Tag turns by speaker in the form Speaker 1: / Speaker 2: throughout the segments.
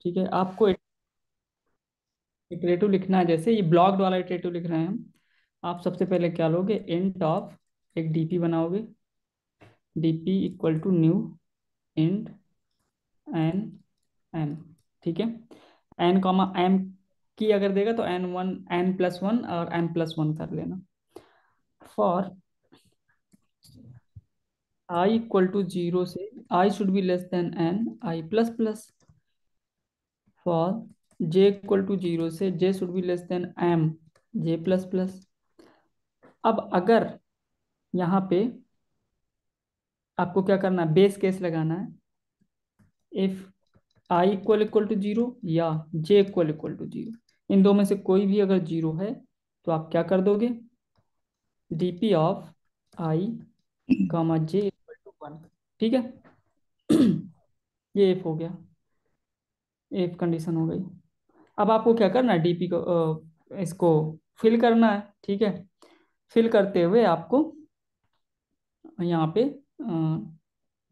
Speaker 1: ठीक है, आपको इटरेटिव लिखना है, जैसे ये ब्लॉक्ड वाला इटरेटिव लिख रहे हैं हम। आप सबसे पहले क्या लोगे, इंट ऑफ, एक डीपी बनाओगे, DP equal to new int n n. ठीक है, एन कॉमा एम की अगर देगा तो N1 N+1 और M+1 कर लेना। For I equal to zero से I should be less than N I plus plus. For J equal to zero से J should be less than M J plus plus. अब अगर यहाँ पे आपको क्या करना है, बेस केस लगाना है। If i equal equal to zero या j equal equal to zero, इन दो में से कोई भी अगर जीरो है तो आप क्या कर दोगे, DP of i comma j equal to one. ठीक है। ये इफ हो गया, इफ कंडीशन हो गई। अब आपको क्या करना है, डीपी को इसको फिल करना है। ठीक है, फिल करते हुए आपको यहाँ पे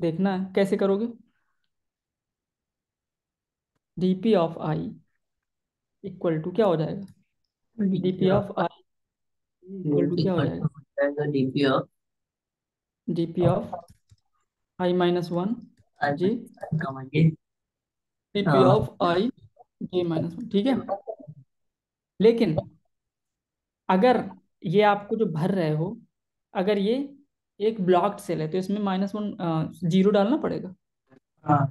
Speaker 1: देखना है कैसे करोगे। DP of i equal to क्या हो जाएगा,
Speaker 2: DP
Speaker 1: DP
Speaker 2: of
Speaker 1: of i equal to क्या हो
Speaker 2: इक्वल टू
Speaker 1: जाएगा,
Speaker 2: हो जाएगा DP of
Speaker 1: DP of I-1
Speaker 2: i
Speaker 1: j,
Speaker 2: समझिए।
Speaker 1: डीपी
Speaker 2: हाँ।
Speaker 1: Of i J-1। ठीक है, लेकिन अगर ये आपको जो भर रहे हो, अगर ये एक ब्लॉक्ड सेल है तो इसमें -1 जीरो डालना पड़ेगा।
Speaker 2: हाँ,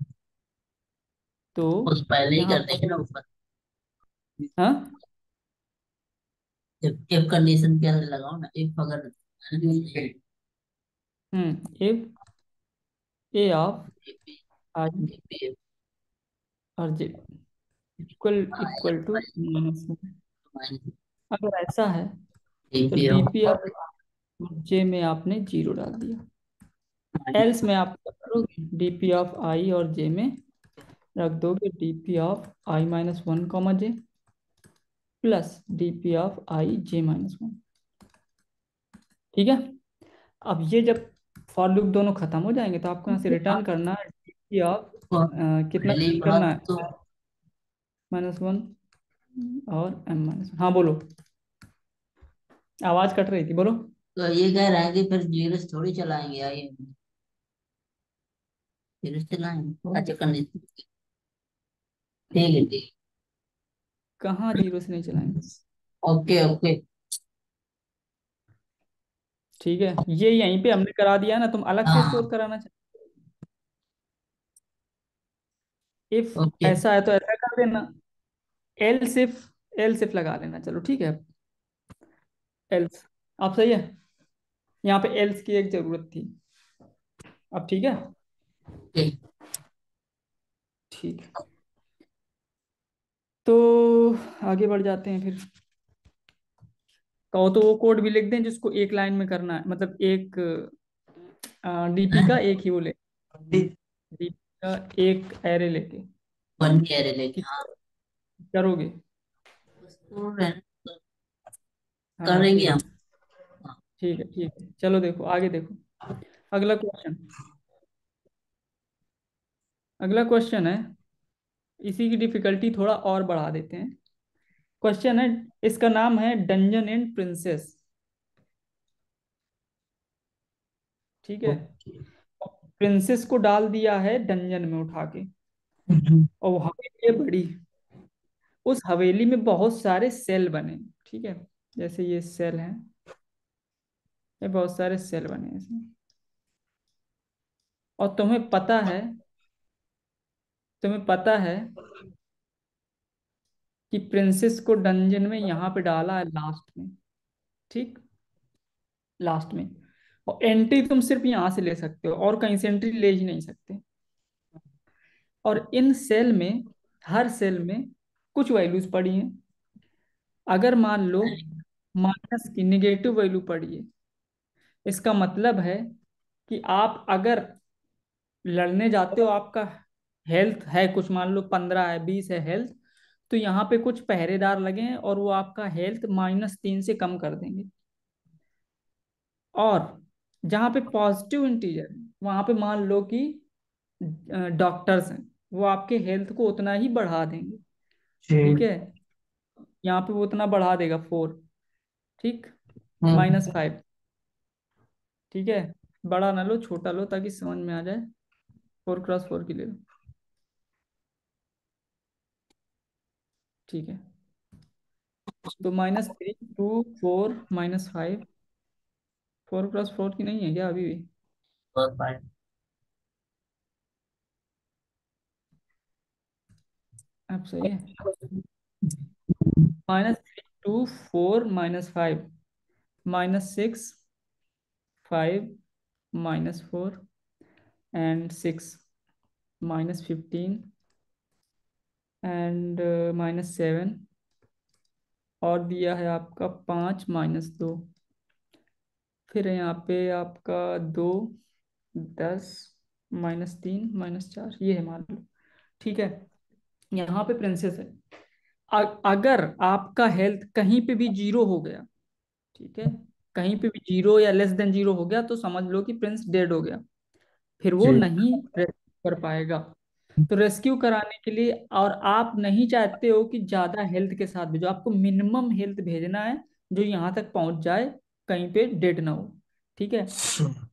Speaker 1: तो
Speaker 2: उस पहले ही
Speaker 1: यहाँ
Speaker 2: कर देंगे ना ऊपर।
Speaker 1: हाँ,
Speaker 2: जब इफ कंडीशन के अंदर लगाओ ना, इफ अगर
Speaker 1: इफ ए ऑफ आई और जे इक्वल इक्वल टू -1, अगर ऐसा है तो
Speaker 2: डीपी
Speaker 1: डीपी
Speaker 2: ऑफ
Speaker 1: ऑफ जे में आपने जीरो डाल दिया। एल्स में आप क्या करोगे, डीपी ऑफ आई और जे में रख दोगे DP of I-1 comma J plus DP of i J-1। ठीक है, अब ये जब फॉर लूप दोनों खत्म हो जाएंगे तो आपको यहाँ से रिटर्न करना है डीपी ऑफ कितना
Speaker 2: पहली
Speaker 1: करना
Speaker 2: बात
Speaker 1: है,
Speaker 2: तो
Speaker 1: -1 और M-1। हाँ बोलो, आवाज कट रही थी, बोलो।
Speaker 2: ये कह रहा है कि फिर जीरो से थोड़ी चलाएंगे, आइए जीरो से चलाएंगे। अच्छा कंडीशन, ठीक है ठीक।
Speaker 1: कहाँ जीरो से नहीं चलाएंगे।
Speaker 2: Okay okay.
Speaker 1: ठीक है, ये यहीं पे हमने करा दिया ना, तुम अलग से स्टोर
Speaker 2: हाँ।
Speaker 1: कराना चाहते। If
Speaker 2: okay.
Speaker 1: ऐसा है तो ऐसा कर देना, एल सिफ लगा लेना, चलो ठीक है। एल्स, आप सही है, यहाँ पे एल्स की एक जरूरत थी। अब ठीक है,
Speaker 2: ओके।
Speaker 1: ठीक है, तो आगे बढ़ जाते हैं फिर। कहो तो वो कोड भी लिख दें जिसको एक लाइन में करना है, मतलब एक डीपी का एक ही वो ले, डीपी का एक एरे लेके।
Speaker 2: वन कह रहे लेकिन
Speaker 1: ठीक
Speaker 2: हाँ।
Speaker 1: है, करोगे।
Speaker 2: तो
Speaker 1: हाँ
Speaker 2: करेंगे
Speaker 1: ठीक
Speaker 2: हम।
Speaker 1: है, ठीक है, ठीक है, चलो देखो आगे देखो। अगला क्वेश्चन, अगला क्वेश्चन है, इसी की डिफिकल्टी थोड़ा और बढ़ा देते हैं। क्वेश्चन है, इसका नाम है डंजन एंड प्रिंसेस। ठीक है, प्रिंसेस को डाल दिया है डंजन में उठा के, और वो हवेली है बड़ी, उस हवेली में बहुत सारे सेल बने। ठीक है, जैसे ये सेल हैं, ये बहुत सारे सेल बने हैं इसमें, और तुम्हें पता है कि प्रिंसेस को डंजन में यहाँ पे डाला है लास्ट में। ठीक, लास्ट में, और एंट्री तुम सिर्फ यहाँ से ले सकते हो और कहीं से एंट्री ले ही नहीं सकते। और इन सेल में, हर सेल में कुछ वैल्यूज पड़ी हैं। अगर मान लो माइनस की निगेटिव वैल्यू पड़ी है, इसका मतलब है कि आप अगर लड़ने जाते हो, आपका हेल्थ है कुछ, मान लो 15 है, 20 है हेल्थ, तो यहाँ पे कुछ पहरेदार लगे हैं और वो आपका हेल्थ -3 से कम कर देंगे। और जहाँ पे पॉजिटिव इंटीजर है वहां पे मान लो कि डॉक्टर्स हैं, वो आपके हेल्थ को उतना ही बढ़ा देंगे। ठीक
Speaker 2: जी।
Speaker 1: है, यहाँ पे वो उतना बढ़ा देगा 4। ठीक,
Speaker 2: हम्म।
Speaker 1: -5। ठीक है, बड़ा ना लो, छोटा लो ताकि समझ में आ जाए। 4x4 की ले लो। ठीक है, तो -3 2 4 -5। 4x4 की नहीं है क्या अभी भी?
Speaker 2: बस भाई।
Speaker 1: अब सही है। -3 2 4 -5, -6 5 -4 एंड 6, -15 एंड -7। और दिया है आपका 5 -2। फिर है यहाँ पे आपका 2 10 -3 -4, ये है मान लो। ठीक है, यहाँ पे प्रिंसेस है। अगर आपका हेल्थ कहीं पे भी 0 हो गया, ठीक है, कहीं पे भी 0 या लेस देन 0 हो गया, तो समझ लो कि प्रिंस डेड हो गया। फिर वो
Speaker 2: जी।
Speaker 1: नहीं रेस्क्यू कर पाएगा। तो रेस्क्यू कराने के लिए, और आप नहीं चाहते हो कि ज्यादा हेल्थ के साथ भेजो, आपको मिनिमम हेल्थ भेजना है जो यहाँ तक पहुंच जाए, कहीं पे डेड ना हो। ठीक है,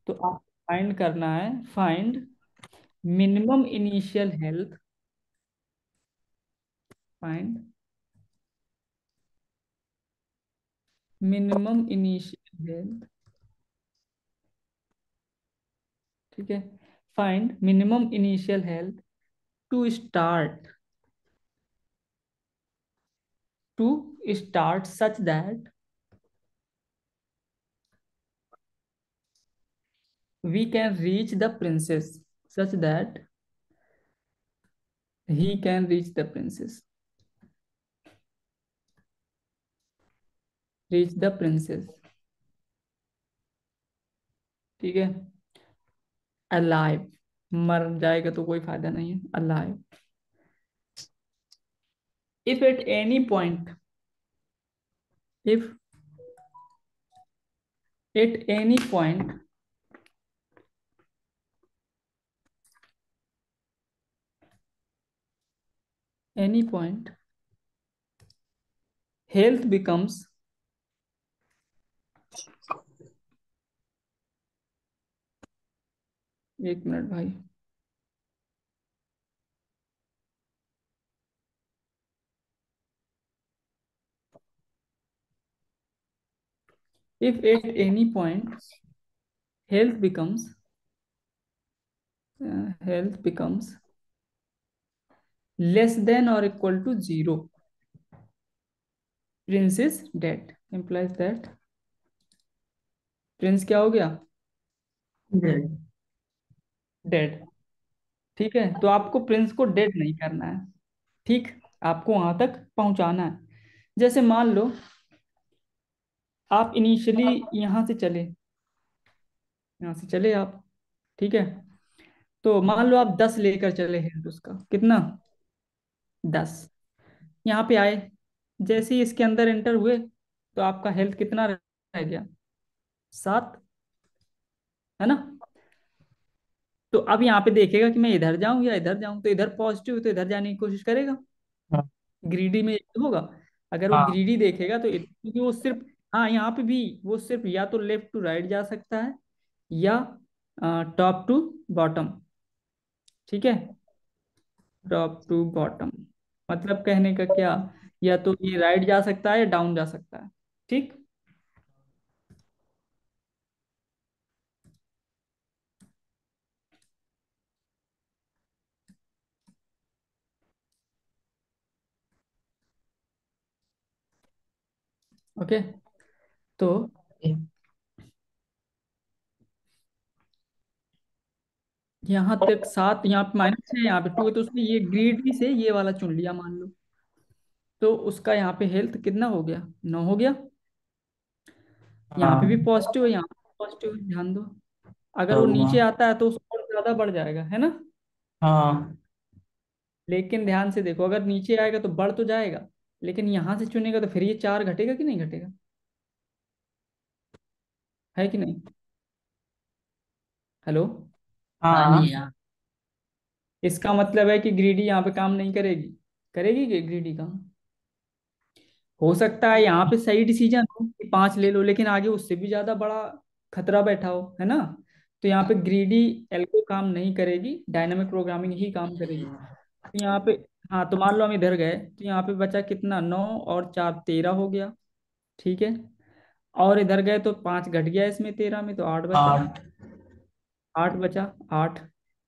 Speaker 1: तो आप फाइंड करना है, find minimum initial health. Find minimum initial health. ठीक है, find minimum initial health to start, such that we can reach the princess, such that he can reach the princess, reach the princess। ठीक है, alive, मर जाएगा तो कोई फायदा नहीं है, alive। if at any point if at any point any point health becomes, 1 minute भाई। if at any point health becomes health becomes less than or equal to 0, prince is dead, implies that Prince क्या हो गया?
Speaker 2: जी।
Speaker 1: Dead. ठीक है, तो आपको Prince को dead नहीं करना है। ठीक, आपको वहां तक पहुंचाना है। जैसे मान लो आप इनिशियली यहाँ से चले, यहाँ से चले आप। ठीक है, तो मान लो आप 10 लेकर चले हैं, तो उसका कितना? 10। यहाँ पे आए, जैसे ही इसके अंदर एंटर हुए, तो आपका हेल्थ कितना रह गया? 7, है ना? तो अब यहाँ पे देखेगा कि मैं इधर जाऊं या इधर जाऊं, तो इधर पॉजिटिव है तो इधर जाने की कोशिश करेगा।
Speaker 2: हाँ।
Speaker 1: ग्रीडी में यही होगा। अगर वो
Speaker 2: हाँ।
Speaker 1: ग्रीडी देखेगा तो क्योंकि वो सिर्फ, हाँ यहाँ पे भी वो सिर्फ या तो लेफ्ट टू राइट जा सकता है, या टॉप टू बॉटम। ठीक है, टॉप टू बॉटम मतलब कहने का क्या, या तो ये राइट जा सकता है या डाउन जा सकता है। ठीक, ओके। तो यहाँ तक 7, यहाँ पे -6, यहाँ पे 2 है, तो उसने ये ग्रीडी से ये वाला चुन लिया मान लो, तो उसका यहाँ पे हेल्थ कितना हो गया? 9 हो गया। यहाँ पे भी
Speaker 2: हाँ।
Speaker 1: पॉजिटिव है, यहाँ पे पॉजिटिव है, ध्यान दो। अगर वो
Speaker 2: हाँ।
Speaker 1: नीचे आता है तो उसको और ज्यादा बढ़ जाएगा, है ना?
Speaker 2: हाँ।
Speaker 1: लेकिन ध्यान से देखो, अगर नीचे आएगा तो बढ़ तो जाएगा, लेकिन यहाँ से चुनेगा तो फिर ये 4 घटेगा कि नहीं घटेगा? है कि नहीं? हेलो?
Speaker 2: हाँ जी। हाँ।
Speaker 1: इसका मतलब है कि ग्रीडी यहाँ पे काम नहीं करेगी। करेगी कि ग्रीडी काम? हो सकता है यहाँ पे सही डिसीजन हो कि 5 ले लो, लेकिन आगे उससे भी ज्यादा बड़ा खतरा बैठा हो, है ना। तो यहाँ पे ग्रीडी एल्गो काम नहीं करेगी, डायनामिक प्रोग्रामिंग ही काम करेगी। तो यहाँ पे, हाँ, तो मान लो हम इधर गए तो यहाँ पे बचा कितना, 9 और 4 13 हो गया। ठीक है। और इधर गए तो 5 घट गया इसमें, 13 में तो 8 बचा।
Speaker 2: 8।
Speaker 1: 8 बचा। 8।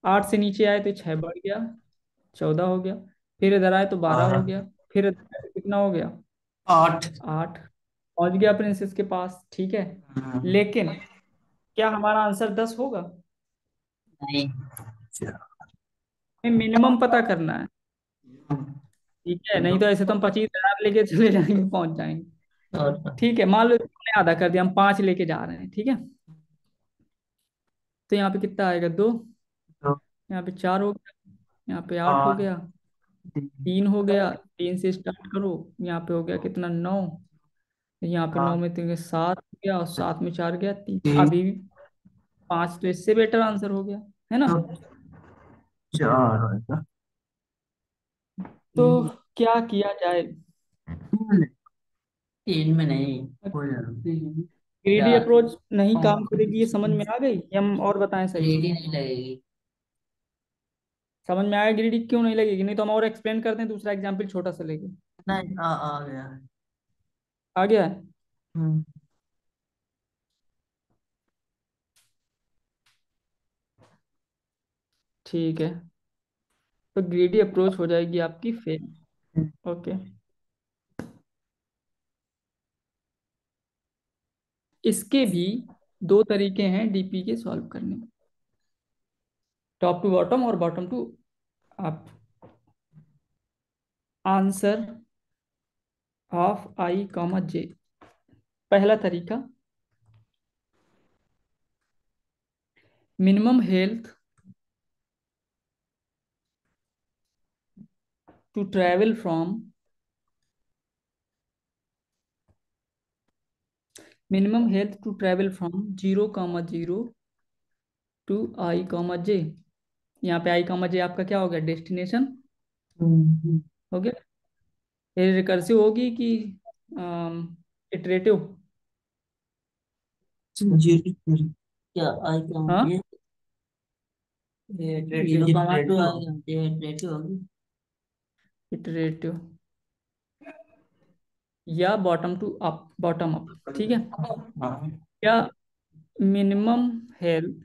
Speaker 1: 8 से नीचे आए तो 6 बढ़ गया, 14 हो गया। फिर इधर आए तो 12 हो
Speaker 2: 12।
Speaker 1: गया। फिर इधर आए तो कितना हो गया?
Speaker 2: 8।
Speaker 1: 8। पहुंच गया प्रिंसेस के पास, ठीक है। लेकिन क्या हमारा आंसर 10 होगा?
Speaker 2: नहीं।
Speaker 1: हमें मिनिमम पता करना है। ठीक है, नहीं तो ऐसे तो हम 25,000 लेके चले जाएंगे, पहुंच जाएंगे।
Speaker 2: और
Speaker 1: ठीक है, मान लो हमने आधा कर दिया, हम 5 लेके जा रहे हैं, ठीक है। तो यहाँ पे कितना आएगा? 2।
Speaker 2: तो
Speaker 1: यहाँ पे 4 हो गया। यहाँ पे 8 हो
Speaker 2: 8।
Speaker 1: गया। 3 हो गया। 3 से स्टार्ट करो। यहाँ पे हो गया कितना? 9। यहाँ पे 9 में 3 7 हो गया, और 7 में 4 गया 3,
Speaker 2: 3।
Speaker 1: अभी भी 5। तो इससे बेटर आंसर हो गया, है ना।
Speaker 2: तो 4 होगा।
Speaker 1: तो क्या किया जाए?
Speaker 2: 3 में नहीं हो जाएगा।
Speaker 1: ग्रीडी
Speaker 2: 4।
Speaker 1: अप्रोच नहीं काम करेगी, ये समझ में आ गई या हम और बताएं सही से?
Speaker 2: रेडी नहीं लगेगी।
Speaker 1: समझ में आया ग्रीडी क्यों नहीं लगेगी? नहीं तो हम और एक्सप्लेन करते हैं, दूसरा एग्जाम्पल छोटा सा लेके।
Speaker 2: नहीं, आ गया।
Speaker 1: आ गया है?
Speaker 2: हम्म।
Speaker 1: ठीक है। तो ग्रीडी अप्रोच हो जाएगी आपकी फेल। ओके। इसके भी दो तरीके हैं डीपी के सॉल्व करने, टॉप टू बॉटम और bottom to up. Answer of I comma J. पहला तरीका, minimum health to travel from, minimum health to travel from 0,0 to I comma J. यहाँ पे आई कॉमा जे आपका क्या हो गया? डेस्टिनेशन हो गया। ये रिकर्सिव होगी कि इटरेटिव?
Speaker 2: क्या आई क्या
Speaker 1: हाँ,
Speaker 2: होती है? ये 0,2 आई होती है, रेटिव होगी।
Speaker 1: इटरेटिव या bottom to up, bottom up, ठीक है।
Speaker 2: हाँ।
Speaker 1: क्या minimum health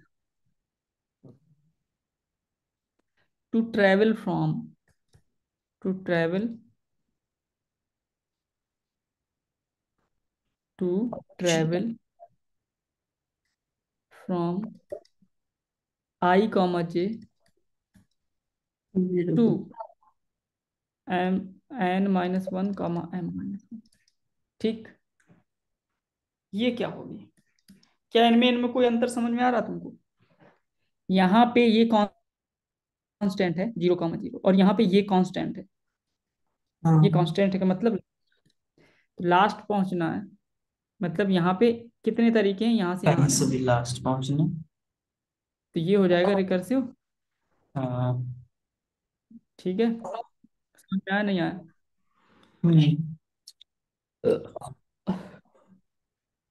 Speaker 1: to travel from, to travel to travel from i comma j to m n-1 ठीक। ये क्या होगी? क्या इनमें कोई अंतर समझ में आ रहा तुमको? यहाँ पे ये कांस्टेंट है 0,0, और यहाँ पे ये कांस्टेंट है। ये
Speaker 2: हाँ।
Speaker 1: कांस्टेंट है का मतलब लास्ट पहुंचना है। मतलब यहाँ पे कितने तरीके हैं यहाँ से यहाँ
Speaker 2: कहीं से
Speaker 1: जाने
Speaker 2: भी
Speaker 1: के?
Speaker 2: लास्ट पहुंचना।
Speaker 1: तो ये हो जाएगा रिकर्सिव।
Speaker 2: हाँ।
Speaker 1: ठीक है, समझ में आया नहीं आया?
Speaker 2: नहीं,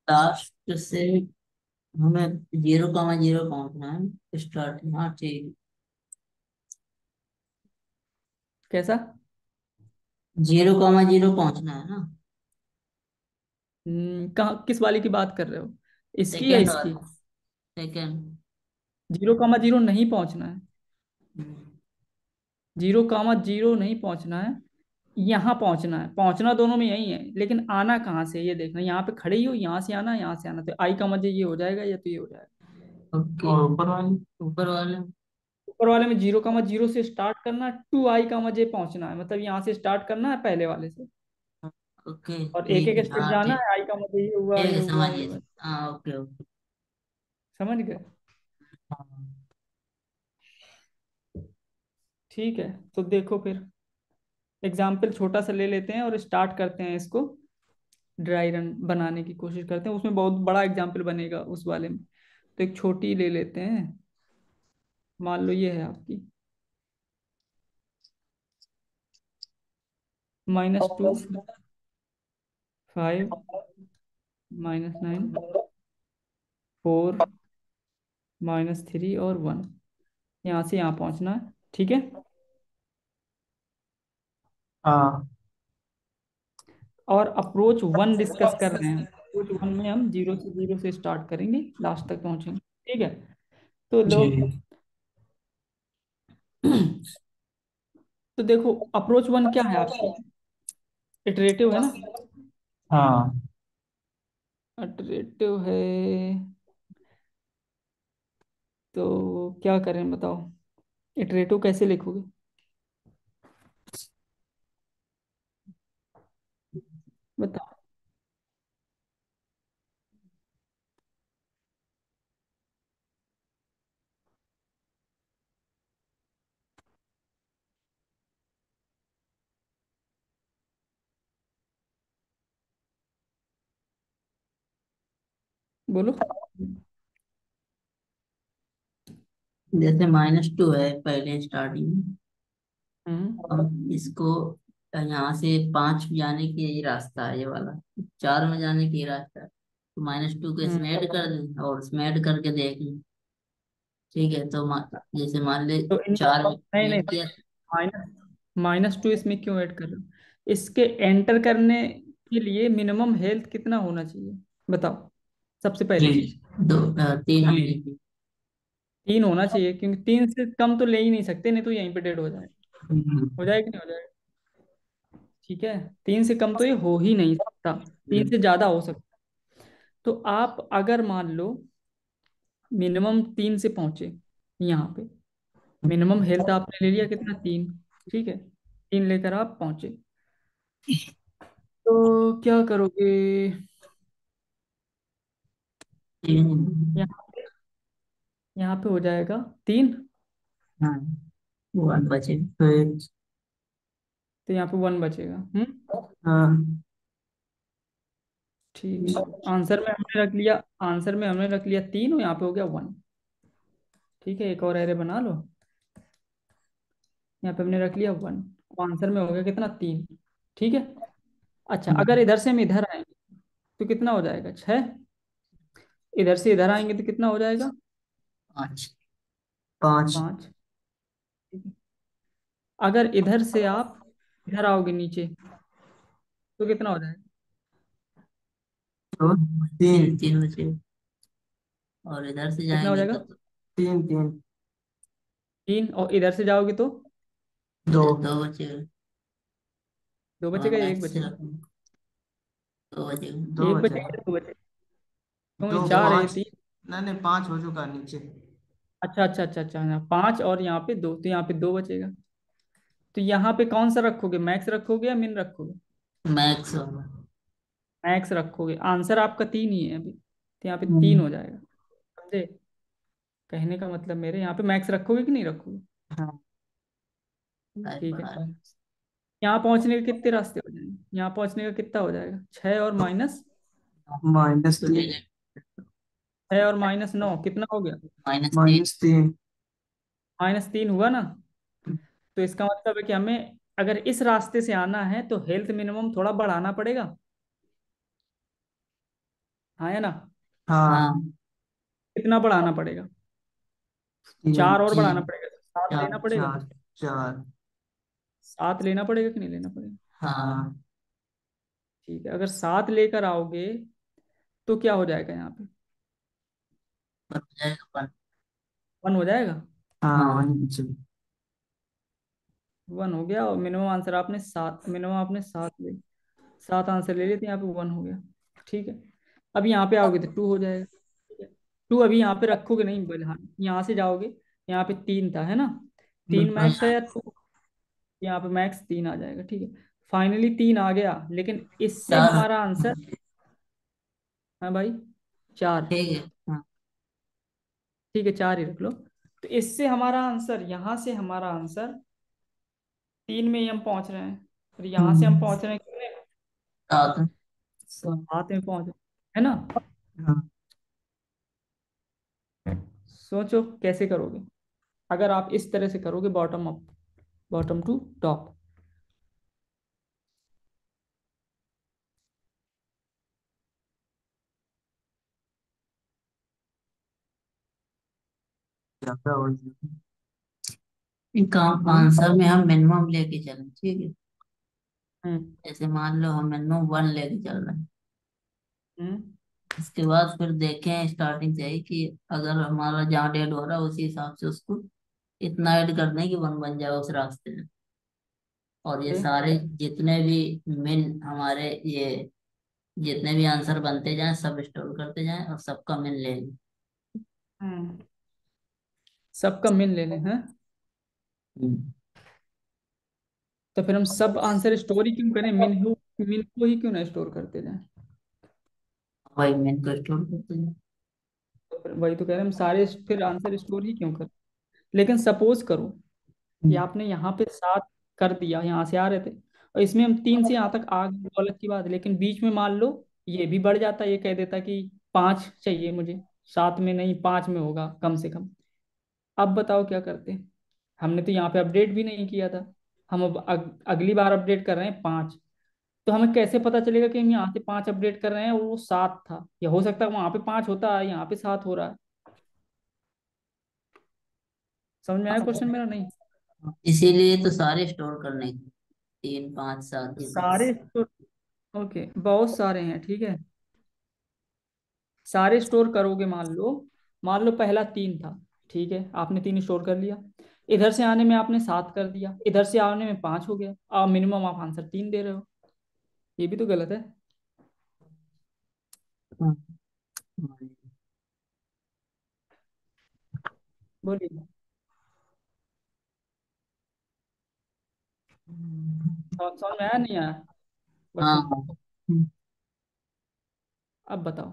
Speaker 2: लास्ट से हमें 0,0 पहुंचना है स्टार्ट। हाँ ठीक।
Speaker 1: कैसा?
Speaker 2: 0,0 पहुंचना है ना।
Speaker 1: कहाँ, किस वाली की बात कर रहे हो? इसकी या
Speaker 2: सेकेंड
Speaker 1: इसकी?
Speaker 2: वाला। सेकेंड।
Speaker 1: 0,0 नहीं पहुंचना है। 0,0 नहीं पहुंचना है। यहाँ पहुंचना है, पहुंचना दोनों में यही है, लेकिन आना कहाँ से ये देखना। यहाँ पे खड़े ही हो, यहाँ से आना, यहाँ से आना, तो आई का मजे ये हो जाएगा या तो ये हो जाएगा।
Speaker 2: ओके। और ऊपर वाले। ऊपर वाले।
Speaker 1: ऊपर वाले में 0,0 से स्टार्ट करना, टू आई का मजे पहुंचना है, मतलब यहाँ से स्टार्ट करना है पहले वाले से,
Speaker 2: ओके
Speaker 1: और एक
Speaker 2: ठीक
Speaker 1: एक
Speaker 2: है।
Speaker 1: स्टेप
Speaker 2: हाँ
Speaker 1: जाना
Speaker 2: ठीक।
Speaker 1: है। आई का मजे ये हुआ,
Speaker 2: ठीक
Speaker 1: ये
Speaker 2: है,
Speaker 1: हुआ, ये
Speaker 2: समझिए।
Speaker 1: हुआ।
Speaker 2: हाँ ओके ओके।
Speaker 1: समझ गए?
Speaker 2: हाँ।
Speaker 1: ठीक है, तो देखो फिर एग्जाम्पल छोटा सा ले लेते हैं और स्टार्ट करते हैं इसको। ड्राई रन बनाने की कोशिश करते हैं, उसमें बहुत बड़ा एग्जाम्पल बनेगा उस वाले में। तो एक छोटी ले लेते हैं। मान लो ये है आपकी -2, 5, -9, 4, -3 और 1। यहाँ से यहाँ पहुँचना है, ठीक है।
Speaker 2: हाँ
Speaker 1: और अप्रोच 1 डिस्कस कर रहे हैं। अप्रोच 1 में हम 0 से स्टार्ट करेंगे, लास्ट तक पहुंचेंगे, ठीक है। तो लो।
Speaker 2: जी।
Speaker 1: तो देखो, अप्रोच 1 क्या है आपकी? इटरेटिव है ना?
Speaker 2: हाँ
Speaker 1: इटरेटिव है। तो क्या करें बताओ, इटरेटिव कैसे लिखोगे? बताओ। बोलो।
Speaker 2: जैसे -2 है पहले स्टार्टिंग में,
Speaker 1: हम्म।
Speaker 2: अब इसको यहाँ से 5 जाने की यही रास्ता है, ये वाला 4 में जाने की रास्ता है, तो -2 को
Speaker 1: हम्म।
Speaker 2: इसमें ऐड कर दें और इसमें ऐड करके देख लें। ठीक है, तो जैसे मान ले
Speaker 1: तो इन
Speaker 2: 4 में
Speaker 1: नहीं नहीं,
Speaker 2: ऐड किया।
Speaker 1: -2 इसमें क्यों ऐड कर रहे हो? इसके एंटर करने के लिए मिनिमम हेल्थ कितना होना चाहिए, बताओ, सबसे पहली
Speaker 2: थ्री
Speaker 1: चीज।
Speaker 2: 3 होने की।
Speaker 1: 3 होना चाहिए, क्योंकि 3 से कम तो ले ही नहीं सकते, नहीं तो यहीं पे डेड हो जाएगा।
Speaker 2: हम्म,
Speaker 1: हो जाएगा कि नहीं हो जाएगा? ठीक है। 3 से कम तो ये हो ही नहीं सकता। 3 से ज्यादा हो सकता। तो आप अगर मान लो मिनिमम 3 से पहुंचे यहाँ पे, मिनिमम हेल्थ आपने ले लिया कितना, 3। ठीक है, 3 लेकर आप पहुंचे, तो क्या करोगे? यहाँ यहाँ पे हो जाएगा 3।
Speaker 2: हाँ 1 बचे तो
Speaker 1: तो यहाँ पे 1 बचेगा।
Speaker 2: हाँ
Speaker 1: ठीक है। आंसर में हमने रख लिया, आंसर में हमने रख लिया 3 और यहाँ पे हो गया 1। ठीक है, एक और एरे बना लो। यहाँ पे हमने रख लिया 1, आंसर में हो गया कितना, 3। ठीक है। अच्छा, अगर इधर से हम इधर आएंगे तो कितना हो जाएगा, 6। इधर से इधर आएंगे तो कितना हो जाएगा,
Speaker 2: 5 5
Speaker 1: 5। अगर इधर से आप इधर आओगे नीचे तो कितना हो जाएगा?
Speaker 2: तो 3 बचे, और इधर से
Speaker 1: कितना हो
Speaker 2: जाएंगे
Speaker 1: जाएगा?
Speaker 2: तो 3
Speaker 1: 3। और इधर से जाओगे तो
Speaker 2: 2 बचे।
Speaker 1: 2
Speaker 2: और
Speaker 1: बचेगा या 1
Speaker 2: मैक्स से
Speaker 1: बचेगा?
Speaker 2: रखूँ, 2 बचेगा।
Speaker 1: 1 बचेगा या 2 बचेगा? क्यों, ये
Speaker 2: दो
Speaker 1: 4 है, ये
Speaker 2: पाँच
Speaker 1: 3।
Speaker 2: नहीं नहीं, 5 हो चुका नीचे।
Speaker 1: अच्छा अच्छा अच्छा अच्छा, हाँ, 5 और यहाँ पे 2, तो यहाँ पे 2 बचेगा। तो यहाँ पे कौन सा रखोगे, मैक्स रखोगे या मिन रखोगे?
Speaker 2: मैक्स होगा।
Speaker 1: मैक्स रखोगे। आंसर आपका 3 ही है अभी, तो यहाँ पे 3
Speaker 2: हम्म,
Speaker 1: हो जाएगा। समझे? कहने का मतलब मेरे, यहाँ पे मैक्स रखोगे कि नहीं रखोगे?
Speaker 2: हाँ लाइट
Speaker 1: ठीक है।
Speaker 2: बढ़ा रहे हैं।
Speaker 1: यहाँ पहुंचने के कितने रास्ते हो जाएंगे, यहाँ पहुंचने का कितना हो जाएगा, 6 और माइनस,
Speaker 2: -3
Speaker 1: -9 कितना हो गया?
Speaker 2: -3।
Speaker 1: -3 हुआ ना? तो इसका मतलब है कि हमें अगर इस रास्ते से आना है तो हेल्थ मिनिमम थोड़ा बढ़ाना पड़ेगा। हाँ या ना?
Speaker 2: हाँ
Speaker 1: कितना बढ़ाना पड़ेगा? 4 और बढ़ाना पड़ेगा, 7 लेना
Speaker 2: चार
Speaker 1: पड़ेगा।
Speaker 2: चार चार
Speaker 1: 7 लेना पड़ेगा कि नहीं लेना पड़ेगा?
Speaker 2: हाँ
Speaker 1: ठीक है, अगर 7 लेकर आओगे तो क्या हो जाएगा यहाँ पे?
Speaker 2: बन जाएगा 1।
Speaker 1: 1 हो जाएगा।
Speaker 2: हाँ 1
Speaker 1: 1 हो गया, और मिनिमम आंसर आपने 7, मिनिमम आपने 7 ले, 7 आंसर ले लिए, तो यहाँ पे 1 हो गया। ठीक है। अब यहाँ पे आओगे तो 2 हो जाएगा। ठीक है। 2 अभी यहाँ पे रखोगे नहीं, बोले हाँ, यहाँ से जाओगे, यहाँ पे 3 था, है ना? 3 मैक्स है या 2? यहाँ पे मैक्स 3 आ जाएगा। ठीक है। फाइनली 3 आ गया, लेकिन इससे
Speaker 2: 4।
Speaker 1: हमारा आंसर, हाँ भाई, 4।
Speaker 2: ठीक है हाँ।
Speaker 1: ठीक है, 4 ही रख लो। तो इससे हमारा आंसर, यहाँ से हमारा आंसर 3 में ही हम पहुंच रहे हैं, और यहाँ से हम
Speaker 2: हम्म,
Speaker 1: पहुंच रहे हैं कितने में?
Speaker 2: 7।
Speaker 1: 7 में पहुंच रहे हैं, है ना?
Speaker 2: हाँ
Speaker 1: सोचो कैसे करोगे, अगर आप इस तरह से करोगे, bottom up, bottom to top.
Speaker 2: ज्यादा हो जाएगा। इनका आंसर में हम मिनिमम लेके चलें, ठीक है।
Speaker 1: हम्म
Speaker 2: जैसे मान लो हम मिनिमम 1 लेके चल रहे हैं।
Speaker 1: हम्म
Speaker 2: इसके बाद फिर देखें स्टार्टिंग से ही कि अगर हमारा जहाँ डेड हो रहा है उसी हिसाब से उसको इतना ऐड कर दें कि 1 बन जाए उस रास्ते में। और ये
Speaker 1: ओके।
Speaker 2: सारे जितने भी मिन हमारे ये जितने भी आंसर बनते जाएं सब स्टोर करते जाएं और सबका मिन ले लें।
Speaker 1: हम्म सबका मिन ले लें, हैं?
Speaker 2: हम्म।
Speaker 1: तो फिर हम सब आंसर स्टोर ही क्यों करें, मिन को ही क्यों ना स्टोर करते जाएं?
Speaker 2: वही मिन को स्टोर करते जाएं।
Speaker 1: तो फिर वही तो कह रहे हैं, हम सारे फिर आंसर स्टोर ही क्यों करें। लेकिन सपोज करो कि
Speaker 2: हम्म।
Speaker 1: आपने यहाँ पे 7 कर दिया, यहाँ से आ रहे थे, और इसमें हम 3 से यहाँ तक आ गए, तो अलग की बात है। लेकिन बीच में मान लो ये भी बढ़ जाता, ये कह देता कि 5 चाहिए मुझे, 7 में नहीं 5 में होगा कम से कम। अब बताओ क्या करते। हमने तो यहाँ पे अपडेट भी नहीं किया था, हम अब अगली बार अपडेट कर रहे हैं 5। तो हमें कैसे पता चलेगा कि हम यहाँ से 5 अपडेट कर रहे हैं और वो 7 था? या हो सकता है वहां पे 5 होता है, यहाँ पे 7 हो रहा है। समझ में आया क्वेश्चन मेरा? नहीं।
Speaker 2: इसीलिए तो सारे स्टोर करने के 3 5 7 ये सब।
Speaker 1: सारे स्टोर, ओके, बहुत सारे हैं, ठीक है। सारे स्टोर करोगे, मान लो पहला 3 था, ठीक है, आपने 3 स्टोर कर लिया। इधर से आने में आपने 7 कर दिया, इधर से आने में 5 हो गया, अब मिनिमम आप आंसर 3 दे रहे हो। ये भी तो गलत है।
Speaker 2: हाँ।
Speaker 1: बोलिए। समझ में आया नहीं आया
Speaker 2: हाँ।
Speaker 1: क्वेश्चन? अब बताओ।